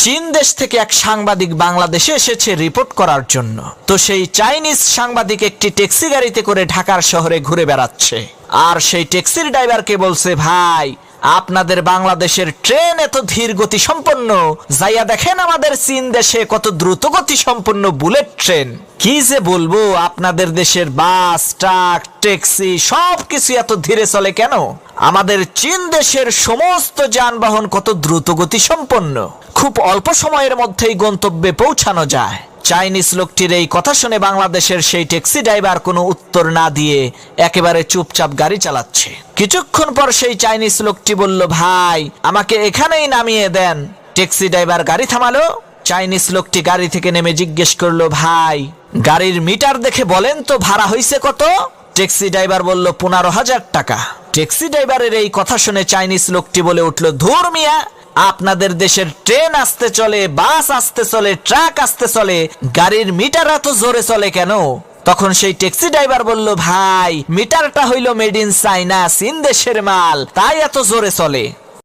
চীন দেশ থেকে এক সাংবাদিক বাংলাদেশে এসেছে রিপোর্ট করার জন্য। তো সেই চাইনিজ সাংবাদিক একটি ট্যাক্সি গাড়িতে করে ঢাকার শহরে ঘুরে বেড়াচ্ছে, আর সেই ট্যাক্সির ড্রাইভারকে বলছে, ভাই আপনাদের বাংলাদেশের ট্রেন এত ধীর গতি সম্পন্ন, যাইয়া দেখেন আমাদের চীন দেশে কত দ্রুত গতি সম্পন্ন বুলেট ট্রেন। কি যে বলবো, আপনাদের দেশের বাস, ট্রাক, ট্যাক্সি সবকিছু এত ধীরে চলে কেন? আমাদের চীন দেশের সমস্ত যানবাহন কত দ্রুত গতি সম্পন্ন, খুব অল্প সময়ের মধ্যেই গন্তব্যে পৌঁছানো যায়। চাইনিজ লোকটির এই কথা শুনে বাংলাদেশের সেই ট্যাক্সি ড্রাইভার কোনো উত্তর না দিয়ে একেবারে চুপচাপ গাড়ি চালাচ্ছে। কিছুক্ষণ পর সেই চাইনিজ লোকটি বলল, ভাই আমাকে এখানেই নামিয়ে দেন। ট্যাক্সি ড্রাইভার গাড়ি থামালো। চাইনিজ লোকটি গাড়ি থেকে নেমে জিজ্ঞেস করলো, ভাই গাড়ির মিটার দেখে বলেন তো ভাড়া হয়েছে কত? ট্যাক্সি ড্রাইভার বলল, 15,000 টাকা। ট্যাক্সি ড্রাইভারের এই কথা শুনে চাইনিজ লোকটি বলে উঠল, ধুর মিয়া, আপনাদের দেশের ট্রেন আসতে চলে, বাস আসতে চলে, ট্রাক আসতে চলে, গাড়ির মিটার এত জোরে চলে কেন? তখন সেই ট্যাক্সি ড্রাইভার বলল, ভাই মিটারটা হইল মেড ইন চাইনা, চীন দেশের মাল, তাই এত জোরে চলে।